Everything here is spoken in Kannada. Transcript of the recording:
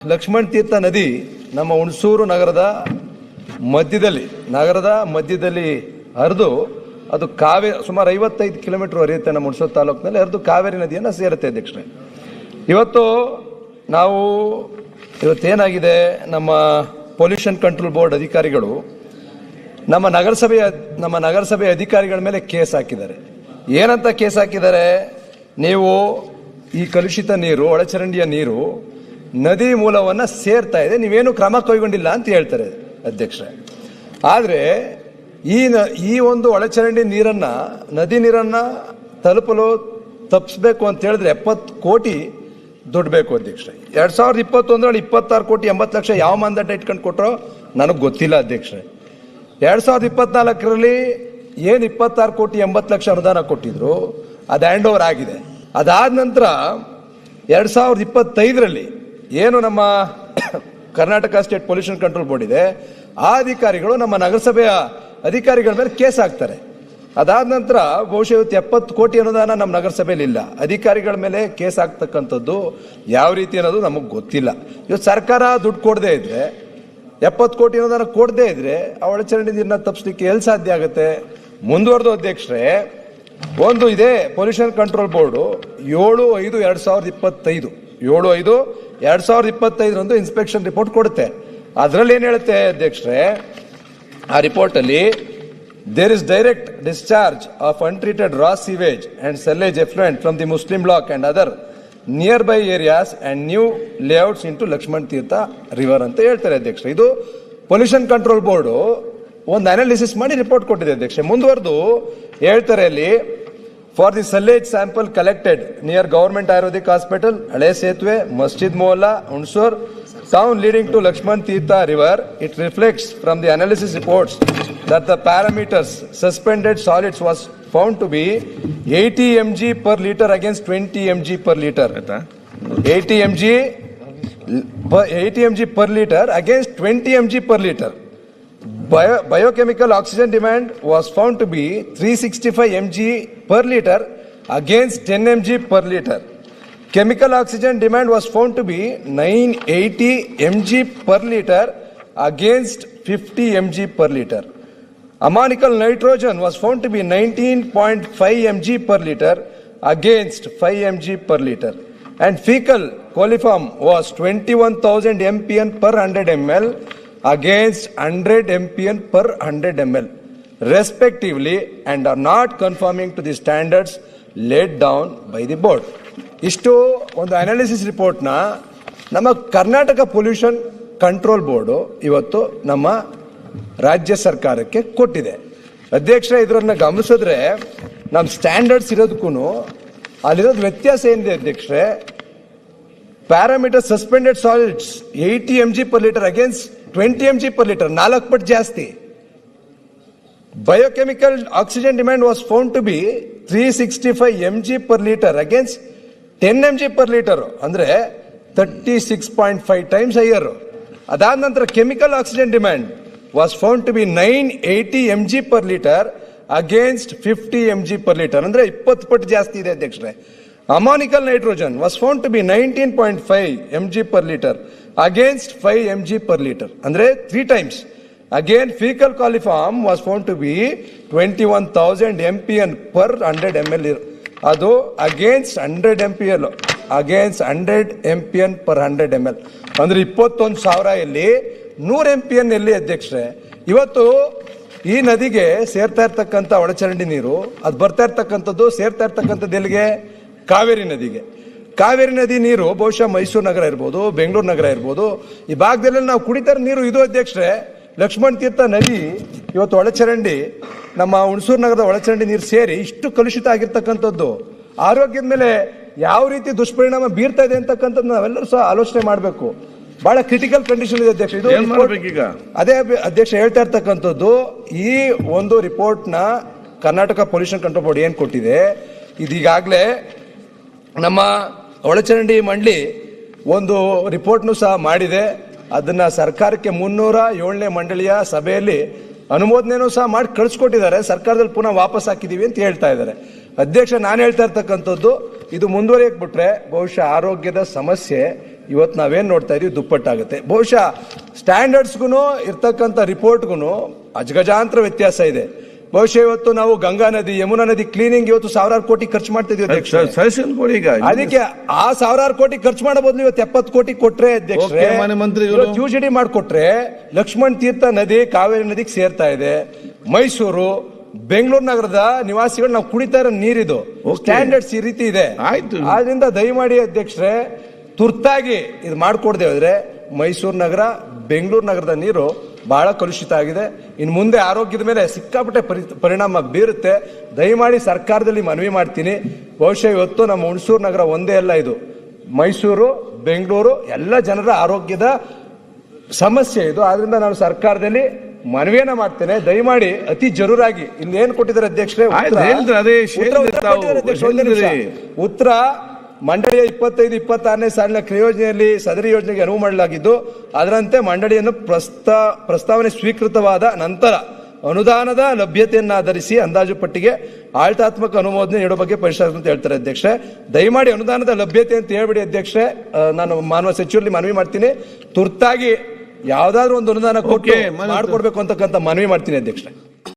ಲಕ್ಷ್ಮಣ ತೀರ್ಥ ನದಿ ನಮ್ಮ ಹುಣಸೂರು ನಗರದ ಮಧ್ಯದಲ್ಲಿ ಹರಿದು ಅದು ಸುಮಾರು 55 ಕಿಲೋಮೀಟರ್ ಹರಿಯುತ್ತೆ. ನಮ್ಮ ಹುಣಸೂರು ತಾಲೂಕಿನಲ್ಲಿ ಹರಿದು ಕಾವೇರಿ ನದಿಯನ್ನು ಸೇರುತ್ತೆ ಅಧ್ಯಕ್ಷರೇ. ಇವತ್ತೇನಾಗಿದೆ, ನಮ್ಮ ಪೊಲ್ಯೂಷನ್ ಕಂಟ್ರೋಲ್ ಬೋರ್ಡ್ ಅಧಿಕಾರಿಗಳು ನಮ್ಮ ನಗರಸಭೆ ಅಧಿಕಾರಿಗಳ ಮೇಲೆ ಕೇಸ್ ಹಾಕಿದ್ದಾರೆ. ಏನಂತ ಕೇಸ್ ಹಾಕಿದ್ದಾರೆ? ನೀವು ಈ ಕಲುಷಿತ ನೀರು, ಒಳಚರಂಡಿಯ ನೀರು ನದಿ ಮೂಲವನ್ನು ಸೇರ್ತಾ ಇದೆ, ನೀವೇನು ಕ್ರಮ ಕೈಗೊಂಡಿಲ್ಲ ಅಂತ ಹೇಳ್ತಾರೆ ಅಧ್ಯಕ್ಷರೇ. ಆದರೆ ಈ ಒಂದು ಒಳಚರಂಡಿ ನದಿ ನೀರನ್ನು ತಪ್ಪಿಸ್ಬೇಕು ಅಂತ ಹೇಳಿದ್ರೆ 70 ಕೋಟಿ ದುಡ್ಡು ಬೇಕು ಅಧ್ಯಕ್ಷರೇ. 2021ರಲ್ಲಿ 26 ಕೋಟಿ 80 ಲಕ್ಷ ಯಾವ ಮಾನದಂಡ ಇಟ್ಕೊಂಡು ಕೊಟ್ಟರೋ ನನಗೆ ಗೊತ್ತಿಲ್ಲ ಅಧ್ಯಕ್ಷರೇ. 2024ರಲ್ಲಿ ಏನು 26 ಕೋಟಿ 80 ಲಕ್ಷ ಅನುದಾನ ಕೊಟ್ಟಿದ್ರು, ಅದು ಹ್ಯಾಂಡ್ ಓವರ್ ಆಗಿದೆ. ಅದಾದ ನಂತರ 2025ರಲ್ಲಿ ಏನು ನಮ್ಮ Karnataka state pollution control board ಇದೆ, ಆ ಅಧಿಕಾರಿಗಳು ನಮ್ಮ ನಗರಸಭೆಯ ಅಧಿಕಾರಿಗಳ ಮೇಲೆ ಕೇಸ್ ಹಾಕ್ತಾರೆ. ಅದಾದ ನಂತರ ಬಹುಶಃ 70 ಕೋಟಿ ಅನುದಾನ ನಮ್ಮ ನಗರಸಭೆಯಲ್ಲಿ ಇಲ್ಲ. ಅಧಿಕಾರಿಗಳ ಮೇಲೆ ಕೇಸ್ ಹಾಕ್ತಕ್ಕಂಥದ್ದು ಯಾವ ರೀತಿ ಅನ್ನೋದು ನಮಗೆ ಗೊತ್ತಿಲ್ಲ. ಇವತ್ತು ಸರ್ಕಾರ ದುಡ್ಡು ಕೊಡದೇ ಇದ್ರೆ, 70 ಕೋಟಿ ಅನುದಾನ ಕೊಡದೇ ಇದ್ರೆ ಆ ಒಳಚರಂಡಿ ನೀರನ್ನ ತಪ್ಪಿಸ್ಲಿಕ್ಕೆ ಎಲ್ಲಿ ಸಾಧ್ಯ ಆಗುತ್ತೆ? ಮುಂದುವರೆದು ಅಧ್ಯಕ್ಷರೇ, ಒಂದು ಇದೆ pollution control board 7/5/2025 inspection report ಕೊಡುತ್ತೆ. ಅದರಲ್ಲಿ ಏನು ಹೇಳುತ್ತೆ ಅಧ್ಯಕ್ಷರೇ? ಆ ರಿಪೋರ್ಟಲ್ಲಿ there is direct discharge of untreated raw sewage and sullage effluent from the Muslim block and other nearby areas and new layouts into Lakshmana Tirtha river ಅಂತ ಹೇಳ್ತಾರೆ ಅಧ್ಯಕ್ಷರೇ. ಇದು ಪೊಲ್ಯೂಷನ್ ಕಂಟ್ರೋಲ್ ಬೋರ್ಡು ಒಂದು ಅನಾಲಿಸಿಸ್ ಮಾಡಿ ರಿಪೋರ್ಟ್ ಕೊಟ್ಟಿದೆ ಅಧ್ಯಕ್ಷರೇ. ಮುಂದುವರೆದು ಹೇಳ್ತಾರೆ ಅಲ್ಲಿ, for the sullage sample collected near government Ayurvedic hospital, ಹಳೆ ಸೇತುವೆ, ಮಸ್ಜಿದ್ Mohalla, Hunsur town leading to Lakshman Tirtha river, it reflects from the analysis reports that the parameters suspended solids was found to be 80 mg per liter against 20 mg per liter. 80 mg per liter against 20 mg per liter. Biochemical oxygen demand was found to be 365 mg per liter against 10 mg per liter. Chemical oxygen demand was found to be 980 mg per liter against 50 mg per liter. Ammonical nitrogen was found to be 19.5 mg per liter against 5 mg per liter. And fecal coliform was 21,000 mpn per 100 ml against 100 mpn per 100 ml respectively, and are not conforming to the standards laid down by the board. ಇಷ್ಟು ಒಂದು ಅನಾಲಿಸಿಸ್ ರಿಪೋರ್ಟ್ನ ನಮ್ಮ ಕರ್ನಾಟಕ ಪೊಲ್ಯೂಷನ್ ಕಂಟ್ರೋಲ್ ಬೋರ್ಡು ಇವತ್ತು ನಮ್ಮ ರಾಜ್ಯ ಸರ್ಕಾರಕ್ಕೆ ಕೊಟ್ಟಿದೆ ಅಧ್ಯಕ್ಷರೇ. ಇದರನ್ನು ಗಮನಿಸಿದ್ರೆ ನಮ್ಮ ಸ್ಟ್ಯಾಂಡರ್ಡ್ಸ್ ಇರೋದಕ್ಕೂ ಅಲ್ಲಿರೋದು ವ್ಯತ್ಯಾಸ ಏನಿದೆ ಅಧ್ಯಕ್ಷರೇ? Parameter suspended solids 80 mg per liter against 20 mg per liter, 4 ಪಟ್ಟು ಜಾಸ್ತಿ. Biochemical oxygen demand was found to be 365 mg per liter against 10 mg per liter, ಅಂದ್ರೆ 36.5 times higher. ಅದಾದ ನಂತರ chemical oxygen demand was found to be 980 mg per liter against 50 mg per liter, ಅಂದ್ರೆ 20 ಪಟ್ಟು ಜಾಸ್ತಿ ಇದೆ ಅಧ್ಯಕ್ಷರೇ. Ammoniacal nitrogen was found to be 19.5 mg per liter against 5 mg per liter, ಅಂದ್ರೆ 3 times. Again, fecal coliform was found to be 21,000 mpn per 100 ml. ಅದು ಅಗೇನ್ಸ್ಟ್ 100 mpn per 100 ml, ಅಂದ್ರೆ 21,000 ಎಲ್ಲಿ 100 mpn ಎಲ್ಲಿ ಅಧ್ಯಕ್ಷರೇ? ಇವತ್ತು ಈ ನದಿಗೆ ಸೇರ್ತಾ ಇರ್ತಕ್ಕಂಥ ಒಳಚರಂಡಿ ನೀರು ಅದು ಬರ್ತಾ ಇರ್ತಕ್ಕಂಥದ್ದು ಸೇರ್ತಾ ಇರ್ತಕ್ಕಂಥದ್ದು ಎಲ್ಲಿಗೆ? ಕಾವೇರಿ ನದಿಗೆ. ಕಾವೇರಿ ನದಿ ನೀರು ಬಹುಶಃ ಮೈಸೂರು ನಗರ ಇರ್ಬೋದು, ಬೆಂಗಳೂರು ನಗರ ಇರ್ಬೋದು, ಈ ಭಾಗದಲ್ಲಿ ನಾವು ಕುಡಿತಾ ನೀರು ಇದು ಅಧ್ಯಕ್ಷರೇ. ಲಕ್ಷ್ಮಣ ತೀರ್ಥ ನದಿ ಇವತ್ತು ಒಳಚರಂಡಿ, ನಮ್ಮ ಹುಣಸೂರು ನಗರದ ಒಳಚರಂಡಿ ನೀರು ಸೇರಿ ಇಷ್ಟು ಕಲುಷಿತ ಆಗಿರ್ತಕ್ಕಂಥದ್ದು ಆರೋಗ್ಯದ ಮೇಲೆ ಯಾವ ರೀತಿ ದುಷ್ಪರಿಣಾಮ ಬೀರ್ತಾ ಇದೆ ಅಂತಕ್ಕಂಥದ್ದು ನಾವೆಲ್ಲರೂ ಸಹ ಆಲೋಚನೆ ಮಾಡಬೇಕು. ಬಹಳ ಕ್ರಿಟಿಕಲ್ ಕಂಡೀಷನ್ ಇದೆ ಅಧ್ಯಕ್ಷ. ಇದು ಅದೇ ಅಧ್ಯಕ್ಷ ಹೇಳ್ತಾ ಇರ್ತಕ್ಕಂಥದ್ದು. ಈ ಒಂದು ರಿಪೋರ್ಟ್ನ ಕರ್ನಾಟಕ ಪೊಲ್ಯೂಷನ್ ಕಂಟ್ರೋಲ್ ಬೋರ್ಡ್ ಏನು ಕೊಟ್ಟಿದೆ, ಇದೀಗಾಗಲೇ ನಮ್ಮ ಒಳಚರಂಡಿ ಮಂಡಳಿ ಒಂದು ರಿಪೋರ್ಟ್ನು ಸಹ ಮಾಡಿದೆ. ಅದನ್ನ ಸರ್ಕಾರಕ್ಕೆ 307ನೇ ಮಂಡಳಿಯ ಸಭೆಯಲ್ಲಿ ಅನುಮೋದನೆನೂ ಸಹ ಮಾಡಿ ಕಳಿಸ್ಕೊಟ್ಟಿದ್ದಾರೆ. ಸರ್ಕಾರದಲ್ಲಿ ಪುನಃ ವಾಪಸ್ ಹಾಕಿದೀವಿ ಅಂತ ಹೇಳ್ತಾ ಇದ್ದಾರೆ ಅಧ್ಯಕ್ಷ. ನಾನು ಹೇಳ್ತಾ ಇರ್ತಕ್ಕಂಥದ್ದು, ಇದು ಮುಂದುವರಿಯಕ್ಕೆ ಬಿಟ್ರೆ ಬಹುಶಃ ಆರೋಗ್ಯದ ಸಮಸ್ಯೆ ಇವತ್ತು ನಾವೇನ್ ನೋಡ್ತಾ ಇದೀವಿ ದುಪ್ಪಟ್ಟಾಗುತ್ತೆ. ಬಹುಶಃ ಸ್ಟ್ಯಾಂಡರ್ಡ್ಸ್ಗೂ ಇರ್ತಕ್ಕಂಥ ರಿಪೋರ್ಟ್ಗೂ ಅಜಗಜಾಂತರ ವ್ಯತ್ಯಾಸ ಇದೆ. ಬಹುಶಃ ಇವತ್ತು ನಾವು ಗಂಗಾ ನದಿ, ಯಮುನಾ ನದಿ ಕ್ಲೀನಿಂಗ್ ಇವತ್ತು ಸಾವಿರಾರು ಕೋಟಿ ಖರ್ಚು ಮಾಡ್ತಾ ಇದೀವಿ ಅಧ್ಯಕ್ಷ. ಸಜೆಷನ್ ಕೊಡಿ ಈಗ. ಅದಕ್ಕೆ ಆ ಸಾವಿರಾರು ಕೋಟಿ ಖರ್ಚು ಮಾಡೋ ಬದಲು ಇವತ್ತು 70 ಕೋಟಿ ಕೊಟ್ರೆ ಅಧ್ಯಕ್ಷರೇ, ಮಂತ್ರಿಗಳು ಯುಜಿಡಿ ಮಾಡಿಕೊಟ್ರೆ ಲಕ್ಷ್ಮಣ್ ತೀರ್ಥ ನದಿ ಕಾವೇರಿ ನದಿಗೆ ಸೇರ್ತಾ ಇದೆ. ಮೈಸೂರು, ಬೆಂಗಳೂರು ನಗರದ ನಿವಾಸಿಗಳು ನಾವು ಕುಡಿತಾ ಇರೋ ನೀರಿದು ಸ್ಟ್ಯಾಂಡರ್ಡ್ಸ್ ಈ ರೀತಿ ಇದೆ. ಆಯ್ತು, ಆದ್ರಿಂದ ದಯಮಾಡಿ ಅಧ್ಯಕ್ಷರೇ ತುರ್ತಾಗಿ ಇದು ಮಾಡ್ಕೊಡ್ದೆ ಹೋದ್ರೆ ಮೈಸೂರು ನಗರ, ಬೆಂಗಳೂರು ನಗರದ ನೀರು ಬಹಳ ಕಲುಷಿತ ಆಗಿದೆ. ಇನ್ನು ಮುಂದೆ ಆರೋಗ್ಯದ ಮೇಲೆ ಸಿಕ್ಕಾಪಟ್ಟೆ ಪರಿಣಾಮ ಬೀರುತ್ತೆ. ದಯಮಾಡಿ ಸರ್ಕಾರದಲ್ಲಿ ಮನವಿ ಮಾಡ್ತೀನಿ. ಬಹುಶಃ ಇವತ್ತು ನಮ್ಮ ಹುಣಸೂರು ನಗರ ಒಂದೇ ಅಲ್ಲ, ಇದು ಮೈಸೂರು, ಬೆಂಗಳೂರು ಎಲ್ಲ ಜನರ ಆರೋಗ್ಯದ ಸಮಸ್ಯೆ ಇದು. ಆದ್ರಿಂದ ನಾನು ಸರ್ಕಾರದಲ್ಲಿ ಮನವಿಯನ್ನ ಮಾಡ್ತೇನೆ, ದಯಮಾಡಿ ಅತಿ ಜರೂರಾಗಿ ಇಲ್ಲಿ ಏನ್ ಕೊಟ್ಟಿದ್ದಾರೆ ಅಧ್ಯಕ್ಷರೇ, ಉತ್ತರ ಮಂಡಳಿಯ 25-26ನೇ ಸಾಲಿನ ಕ್ರಿಯೋಜನೆಯಲ್ಲಿ ಸದರಿ ಯೋಜನೆಗೆ ಅನುವು ಮಾಡಲಾಗಿದ್ದು, ಅದರಂತೆ ಮಂಡಳಿಯನ್ನು ಪ್ರಸ್ತಾವನೆ ಸ್ವೀಕೃತವಾದ ನಂತರ ಅನುದಾನದ ಲಭ್ಯತೆಯನ್ನಾಧರಿಸಿ ಅಂದಾಜು ಪಟ್ಟಿಗೆ ಆಡಳಿತಾತ್ಮಕ ಅನುಮೋದನೆ ನೀಡೋ ಬಗ್ಗೆ ಪರಿಶೀಲಿಸ ಅಂತ ಹೇಳ್ತಾರೆ ಅಧ್ಯಕ್ಷರೇ. ದಯಮಾಡಿ ಅನುದಾನದ ಲಭ್ಯತೆ ಅಂತ ಹೇಳ್ಬಿಡಿ ಅಧ್ಯಕ್ಷರೇ. ನಾನು ಮಾನವ ಸಚಿವರಲ್ಲಿ ಮನವಿ ಮಾಡ್ತೀನಿ, ತುರ್ತಾಗಿ ಯಾವ್ದಾದ್ರು ಒಂದು ಅನುದಾನ ಕೊಟ್ಟು ಮಾಡ್ಕೊಡ್ಬೇಕು ಅಂತಕ್ಕಂಥ ಮನವಿ ಮಾಡ್ತೀನಿ ಅಧ್ಯಕ್ಷರೇ.